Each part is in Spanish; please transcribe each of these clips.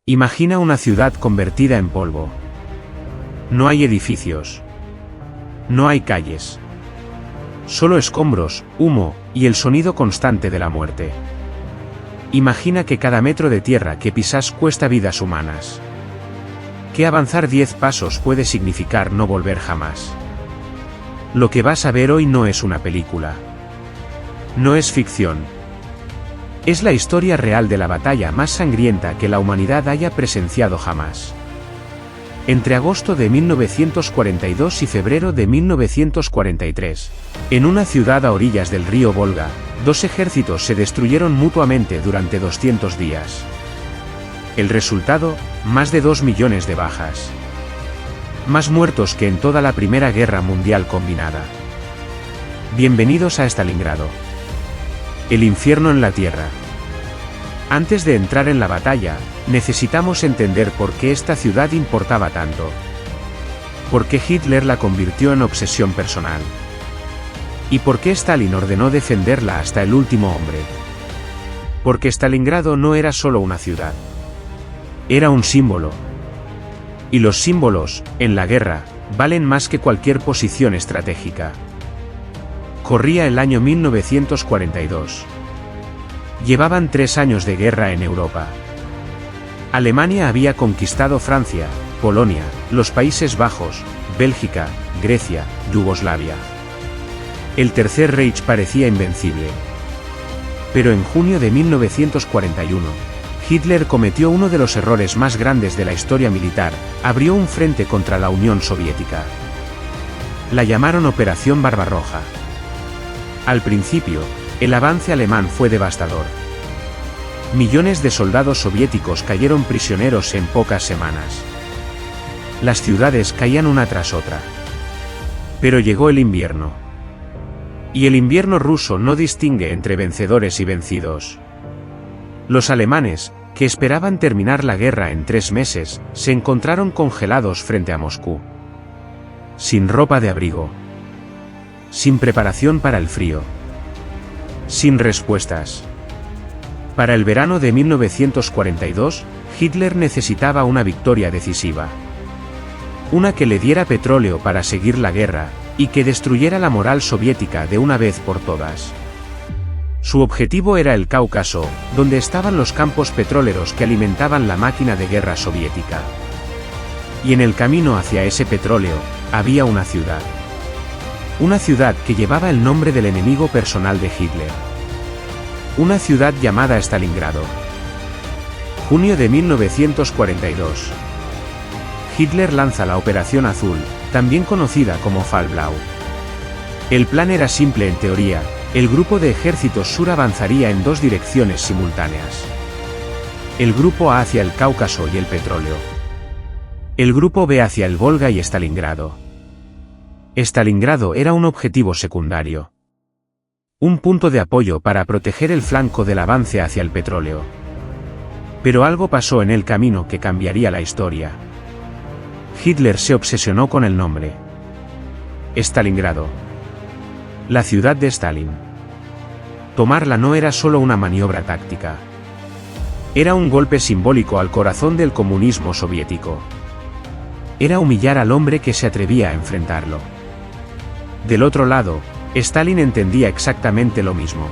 Imagina una ciudad convertida en polvo. No hay edificios. No hay calles. Solo escombros, humo, y el sonido constante de la muerte. Imagina que cada metro de tierra que pisas cuesta vidas humanas. Que avanzar 10 pasos puede significar no volver jamás. Lo que vas a ver hoy no es una película. No es ficción. Es la historia real de la batalla más sangrienta que la humanidad haya presenciado jamás. Entre agosto de 1942 y febrero de 1943, en una ciudad a orillas del río Volga, dos ejércitos se destruyeron mutuamente durante 200 días. El resultado, más de 2 millones de bajas. Más muertos que en toda la Primera Guerra Mundial combinada. Bienvenidos a Stalingrado. El infierno en la tierra. Antes de entrar en la batalla, necesitamos entender por qué esta ciudad importaba tanto. Por qué Hitler la convirtió en obsesión personal. Y por qué Stalin ordenó defenderla hasta el último hombre. Porque Stalingrado no era solo una ciudad. Era un símbolo. Y los símbolos, en la guerra, valen más que cualquier posición estratégica. Corría el año 1942. Llevaban 3 años de guerra en Europa. Alemania había conquistado Francia, Polonia, los Países Bajos, Bélgica, Grecia, Yugoslavia. El Tercer Reich parecía invencible. Pero en junio de 1941, Hitler cometió uno de los errores más grandes de la historia militar, abrió un frente contra la Unión Soviética. La llamaron Operación Barbarroja. Al principio, el avance alemán fue devastador. Millones de soldados soviéticos cayeron prisioneros en pocas semanas. Las ciudades caían una tras otra. Pero llegó el invierno. Y el invierno ruso no distingue entre vencedores y vencidos. Los alemanes, que esperaban terminar la guerra en 3 meses, se encontraron congelados frente a Moscú. Sin ropa de abrigo. Sin preparación para el frío. Sin respuestas. Para el verano de 1942, Hitler necesitaba una victoria decisiva. Una que le diera petróleo para seguir la guerra, y que destruyera la moral soviética de una vez por todas. Su objetivo era el Cáucaso, donde estaban los campos petroleros que alimentaban la máquina de guerra soviética. Y en el camino hacia ese petróleo, había una ciudad. Una ciudad que llevaba el nombre del enemigo personal de Hitler. Una ciudad llamada Stalingrado. Junio de 1942. Hitler lanza la Operación Azul, también conocida como Fall Blau. El plan era simple en teoría, el grupo de ejércitos sur avanzaría en 2 direcciones simultáneas. El grupo A hacia el Cáucaso y el petróleo. El grupo B hacia el Volga y Stalingrado. Stalingrado era un objetivo secundario. Un punto de apoyo para proteger el flanco del avance hacia el petróleo. Pero algo pasó en el camino que cambiaría la historia. Hitler se obsesionó con el nombre. Stalingrado. La ciudad de Stalin. Tomarla no era solo una maniobra táctica. Era un golpe simbólico al corazón del comunismo soviético. Era humillar al hombre que se atrevía a enfrentarlo. Del otro lado, Stalin entendía exactamente lo mismo.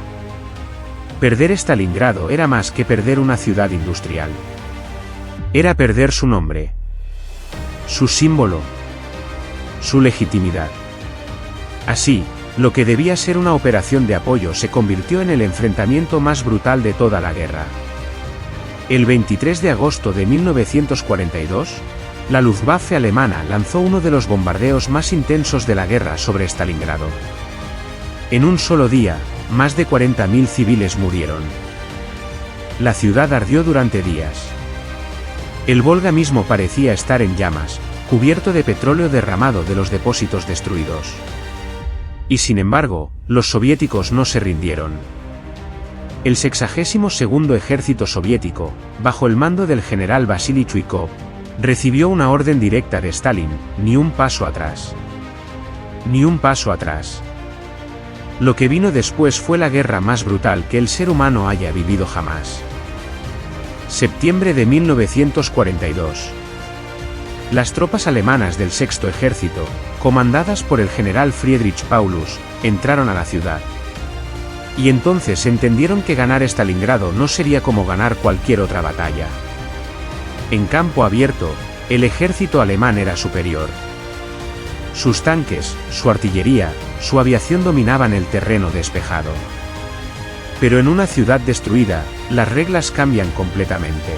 Perder Stalingrado era más que perder una ciudad industrial. Era perder su nombre. Su símbolo. Su legitimidad. Así, lo que debía ser una operación de apoyo se convirtió en el enfrentamiento más brutal de toda la guerra. El 23 de agosto de 1942, la Luftwaffe alemana lanzó uno de los bombardeos más intensos de la guerra sobre Stalingrado. En un solo día, más de 40.000 civiles murieron. La ciudad ardió durante días. El Volga mismo parecía estar en llamas, cubierto de petróleo derramado de los depósitos destruidos. Y sin embargo, los soviéticos no se rindieron. El 62º Ejército Soviético, bajo el mando del general Vasily Chuikov, recibió una orden directa de Stalin: ni un paso atrás. Ni un paso atrás. Lo que vino después fue la guerra más brutal que el ser humano haya vivido jamás. Septiembre de 1942. Las tropas alemanas del Sexto Ejército, comandadas por el general Friedrich Paulus, entraron a la ciudad. Y entonces entendieron que ganar Stalingrado no sería como ganar cualquier otra batalla. En campo abierto, el ejército alemán era superior. Sus tanques, su artillería, su aviación dominaban el terreno despejado. Pero en una ciudad destruida, las reglas cambian completamente.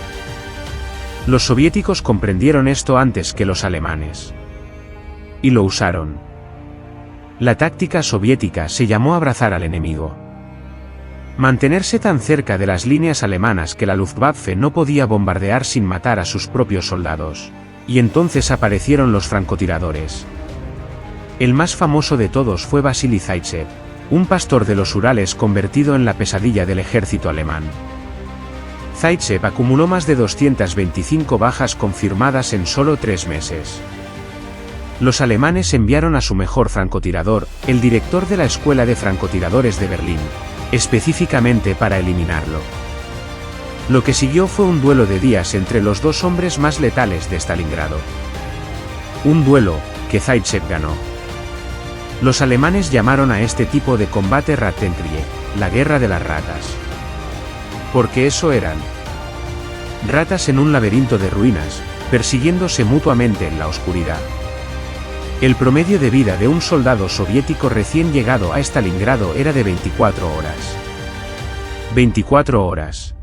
Los soviéticos comprendieron esto antes que los alemanes. Y lo usaron. La táctica soviética se llamó abrazar al enemigo. Mantenerse tan cerca de las líneas alemanas que la Luftwaffe no podía bombardear sin matar a sus propios soldados. Y entonces aparecieron los francotiradores. El más famoso de todos fue Vasily Zaitsev, un pastor de los Urales convertido en la pesadilla del ejército alemán. Zaitsev acumuló más de 225 bajas confirmadas en solo 3 meses. Los alemanes enviaron a su mejor francotirador, el director de la Escuela de Francotiradores de Berlín, específicamente para eliminarlo. Lo que siguió fue un duelo de días entre los dos hombres más letales de Stalingrado. Un duelo que Zaitsev ganó. Los alemanes llamaron a este tipo de combate Rattenkrieg, la guerra de las ratas. Porque eso eran. Ratas en un laberinto de ruinas, persiguiéndose mutuamente en la oscuridad. El promedio de vida de un soldado soviético recién llegado a Stalingrado era de 24 horas. 24 horas.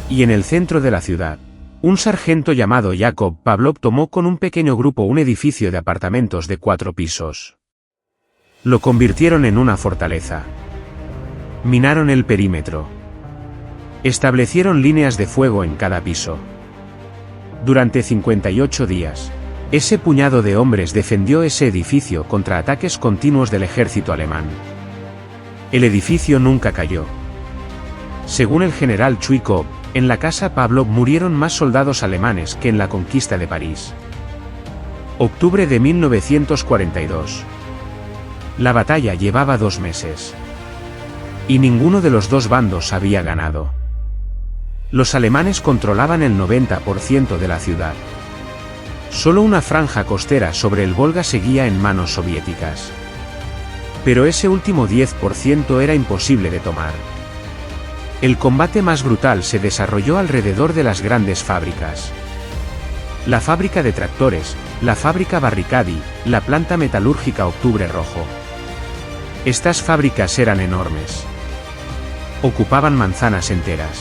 Y en el centro de la ciudad, un sargento llamado Yakov Pavlov tomó con un pequeño grupo un edificio de apartamentos de 4 pisos. Lo convirtieron en una fortaleza. Minaron el perímetro. Establecieron líneas de fuego en cada piso. Durante 58 días, ese puñado de hombres defendió ese edificio contra ataques continuos del ejército alemán. El edificio nunca cayó. Según el general Chuikov, en la casa Pavlov murieron más soldados alemanes que en la conquista de París. Octubre de 1942. La batalla llevaba 2 meses. Y ninguno de los dos bandos había ganado. Los alemanes controlaban el 90% de la ciudad. Solo una franja costera sobre el Volga seguía en manos soviéticas. Pero ese último 10% era imposible de tomar. El combate más brutal se desarrolló alrededor de las grandes fábricas. La fábrica de tractores, la fábrica Barricadi, la planta metalúrgica Octubre Rojo. Estas fábricas eran enormes. Ocupaban manzanas enteras.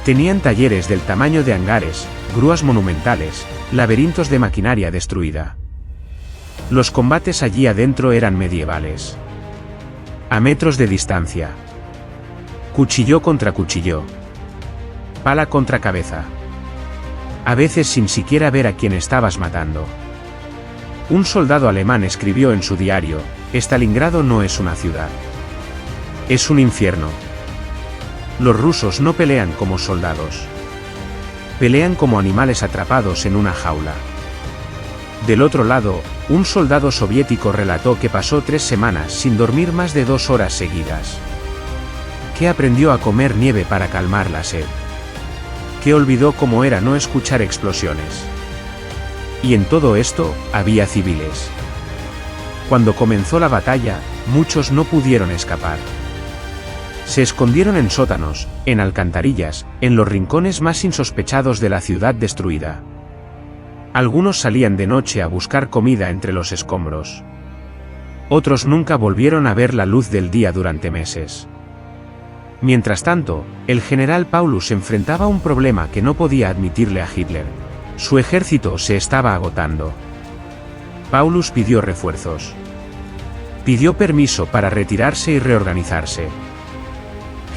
Tenían talleres del tamaño de hangares, grúas monumentales, laberintos de maquinaria destruida. Los combates allí adentro eran medievales. A metros de distancia. Cuchillo contra cuchillo. Pala contra cabeza. A veces sin siquiera ver a quién estabas matando. Un soldado alemán escribió en su diario: Stalingrado no es una ciudad. Es un infierno. Los rusos no pelean como soldados. Pelean como animales atrapados en una jaula. Del otro lado, un soldado soviético relató que pasó 3 semanas sin dormir más de 2 horas seguidas. Que aprendió a comer nieve para calmar la sed. Que olvidó cómo era no escuchar explosiones. Y en todo esto, había civiles. Cuando comenzó la batalla, muchos no pudieron escapar. Se escondieron en sótanos, en alcantarillas, en los rincones más insospechados de la ciudad destruida. Algunos salían de noche a buscar comida entre los escombros. Otros nunca volvieron a ver la luz del día durante meses. Mientras tanto, el general Paulus enfrentaba un problema que no podía admitirle a Hitler. Su ejército se estaba agotando. Paulus pidió refuerzos. Pidió permiso para retirarse y reorganizarse.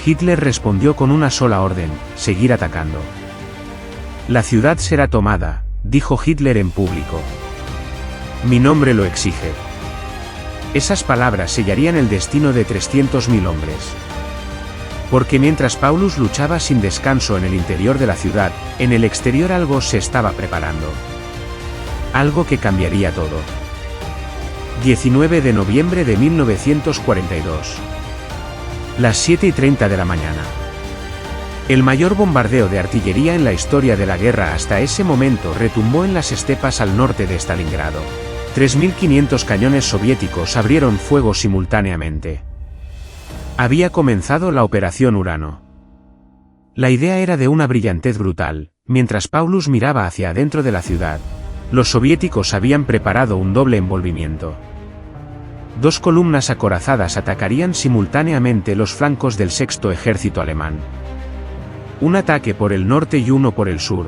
Hitler respondió con una sola orden: seguir atacando. La ciudad será tomada, dijo Hitler en público. Mi nombre lo exige. Esas palabras sellarían el destino de 300.000 hombres. Porque mientras Paulus luchaba sin descanso en el interior de la ciudad, en el exterior algo se estaba preparando. Algo que cambiaría todo. 19 de noviembre de 1942. Las 7:30 de la mañana. El mayor bombardeo de artillería en la historia de la guerra hasta ese momento retumbó en las estepas al norte de Stalingrado. 3.500 cañones soviéticos abrieron fuego simultáneamente. Había comenzado la Operación Urano. La idea era de una brillantez brutal. Mientras Paulus miraba hacia adentro de la ciudad, los soviéticos habían preparado un doble envolvimiento. 2 columnas acorazadas atacarían simultáneamente los flancos del sexto ejército alemán. Un ataque por el norte y uno por el sur.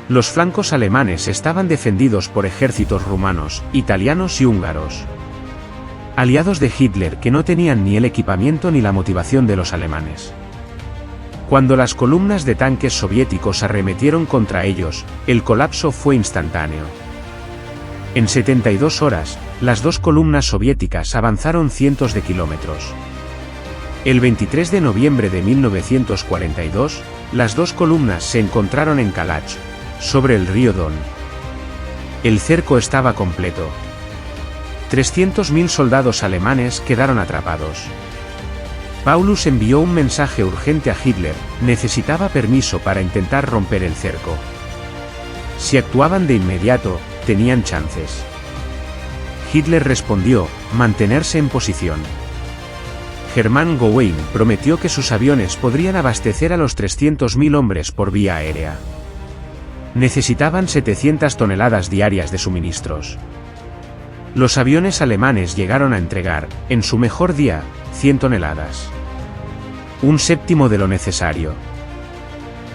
Los flancos alemanes estaban defendidos por ejércitos rumanos, italianos y húngaros. Aliados de Hitler que no tenían ni el equipamiento ni la motivación de los alemanes. Cuando las columnas de tanques soviéticos arremetieron contra ellos, el colapso fue instantáneo. En 72 horas, las 2 columnas soviéticas avanzaron cientos de kilómetros. El 23 de noviembre de 1942, las 2 columnas se encontraron en Kalach, sobre el río Don. El cerco estaba completo. 300.000 soldados alemanes quedaron atrapados. Paulus envió un mensaje urgente a Hitler, necesitaba permiso para intentar romper el cerco. Si actuaban de inmediato, tenían chances. Hitler respondió, mantenerse en posición. Hermann Göring prometió que sus aviones podrían abastecer a los 300.000 hombres por vía aérea. Necesitaban 700 toneladas diarias de suministros. Los aviones alemanes llegaron a entregar, en su mejor día, 100 toneladas. Un séptimo de lo necesario.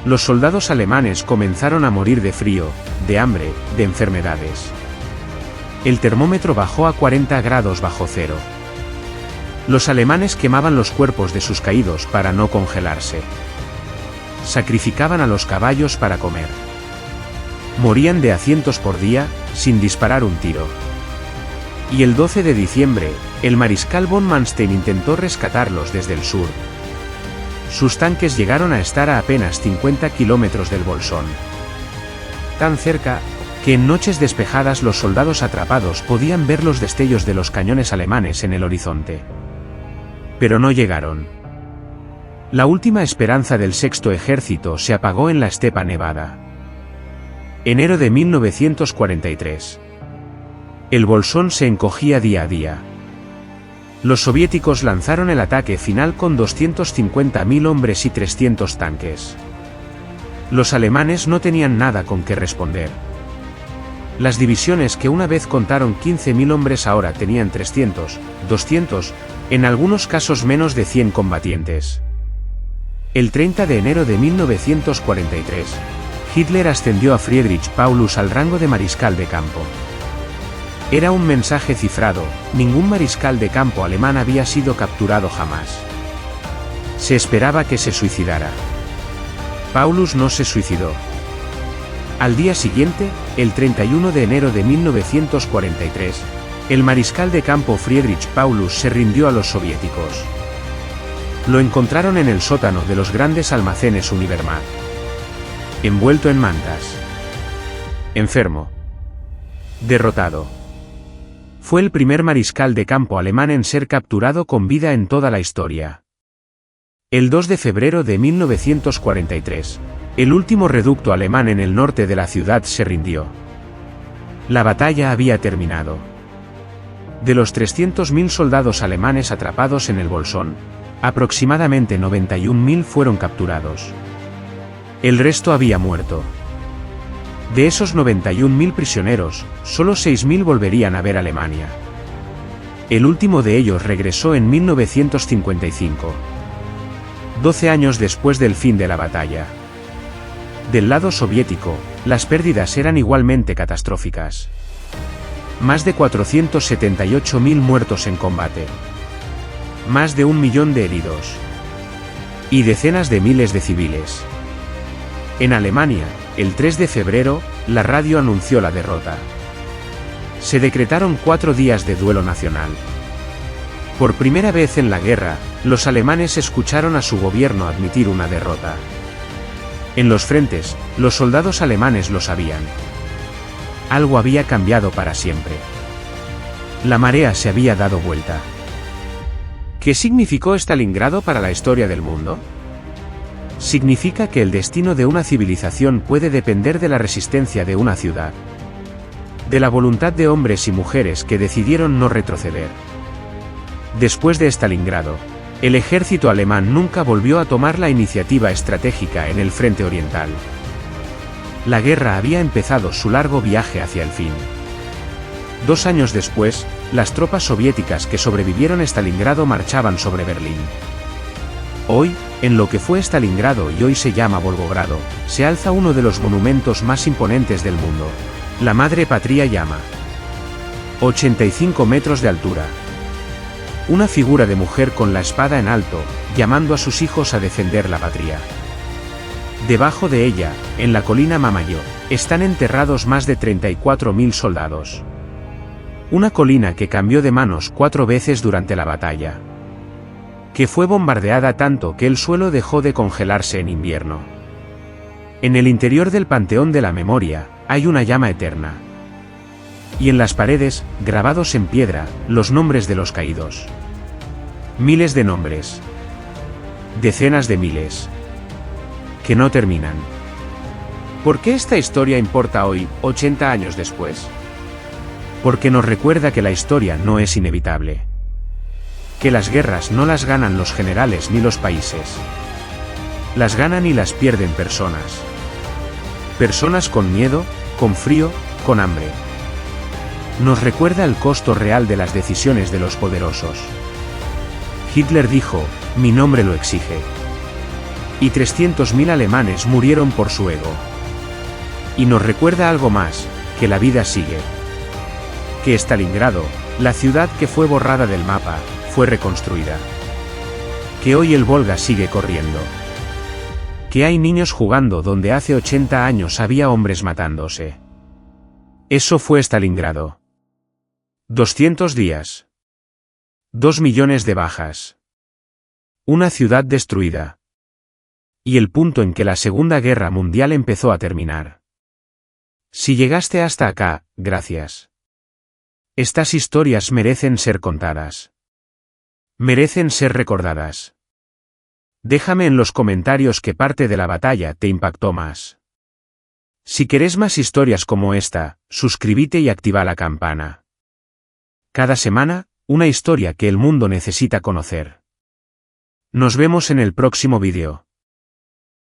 Los soldados alemanes comenzaron a morir de frío, de hambre, de enfermedades. El termómetro bajó a 40 grados bajo cero. Los alemanes quemaban los cuerpos de sus caídos para no congelarse. Sacrificaban a los caballos para comer. Morían de a cientos por día, sin disparar un tiro. Y el 12 de diciembre, el mariscal von Manstein intentó rescatarlos desde el sur. Sus tanques llegaron a estar a apenas 50 kilómetros del Bolsón. Tan cerca, que en noches despejadas los soldados atrapados podían ver los destellos de los cañones alemanes en el horizonte. Pero no llegaron. La última esperanza del sexto ejército se apagó en la estepa nevada. Enero de 1943. El Bolsón se encogía día a día. Los soviéticos lanzaron el ataque final con 250.000 hombres y 300 tanques. Los alemanes no tenían nada con qué responder. Las divisiones que una vez contaron 15.000 hombres ahora tenían 300, 200, en algunos casos menos de 100 combatientes. El 30 de enero de 1943, Hitler ascendió a Friedrich Paulus al rango de mariscal de campo. Era un mensaje cifrado, ningún mariscal de campo alemán había sido capturado jamás. Se esperaba que se suicidara. Paulus no se suicidó. Al día siguiente, el 31 de enero de 1943, el mariscal de campo Friedrich Paulus se rindió a los soviéticos. Lo encontraron en el sótano de los grandes almacenes Univermag. Envuelto en mantas. Enfermo. Derrotado. Fue el primer mariscal de campo alemán en ser capturado con vida en toda la historia. El 2 de febrero de 1943, el último reducto alemán en el norte de la ciudad se rindió. La batalla había terminado. De los 300.000 soldados alemanes atrapados en el Bolsón, aproximadamente 91.000 fueron capturados. El resto había muerto. De esos 91.000 prisioneros, solo 6.000 volverían a ver Alemania. El último de ellos regresó en 1955. 12 años después del fin de la batalla. Del lado soviético, las pérdidas eran igualmente catastróficas. Más de 478.000 muertos en combate. Más de 1 millón de heridos. Y decenas de miles de civiles. En Alemania, el 3 de febrero, la radio anunció la derrota. Se decretaron 4 días de duelo nacional. Por primera vez en la guerra, los alemanes escucharon a su gobierno admitir una derrota. En los frentes, los soldados alemanes lo sabían. Algo había cambiado para siempre. La marea se había dado vuelta. ¿Qué significó Stalingrado para la historia del mundo? Significa que el destino de una civilización puede depender de la resistencia de una ciudad. De la voluntad de hombres y mujeres que decidieron no retroceder. Después de Stalingrado, el ejército alemán nunca volvió a tomar la iniciativa estratégica en el frente oriental. La guerra había empezado su largo viaje hacia el fin. 2 años después, las tropas soviéticas que sobrevivieron a Stalingrado marchaban sobre Berlín. Hoy, en lo que fue Stalingrado y hoy se llama Volgogrado, se alza uno de los monumentos más imponentes del mundo. La Madre Patria llama. 85 metros de altura. Una figura de mujer con la espada en alto, llamando a sus hijos a defender la patria. Debajo de ella, en la colina Mamayo, están enterrados más de 34.000 soldados. Una colina que cambió de manos 4 veces durante la batalla. Que fue bombardeada tanto que el suelo dejó de congelarse en invierno. En el interior del Panteón de la Memoria, hay una llama eterna. Y en las paredes, grabados en piedra, los nombres de los caídos. Miles de nombres. Decenas de miles. Que no terminan. ¿Por qué esta historia importa hoy, 80 años después? Porque nos recuerda que la historia no es inevitable. Que las guerras no las ganan los generales ni los países. Las ganan y las pierden personas. Personas con miedo, con frío, con hambre. Nos recuerda el costo real de las decisiones de los poderosos. Hitler dijo, mi nombre lo exige. Y 300.000 alemanes murieron por su ego. Y nos recuerda algo más, que la vida sigue. Que Stalingrado, la ciudad que fue borrada del mapa, fue reconstruida. Que hoy el Volga sigue corriendo. Que hay niños jugando donde hace 80 años había hombres matándose. Eso fue Stalingrado. 200 días. 2 millones de bajas. Una ciudad destruida. Y el punto en que la Segunda Guerra Mundial empezó a terminar. Si llegaste hasta acá, gracias. Estas historias merecen ser contadas. Merecen ser recordadas. Déjame en los comentarios qué parte de la batalla te impactó más. Si querés más historias como esta, suscríbete y activa la campana. Cada semana, una historia que el mundo necesita conocer. Nos vemos en el próximo vídeo.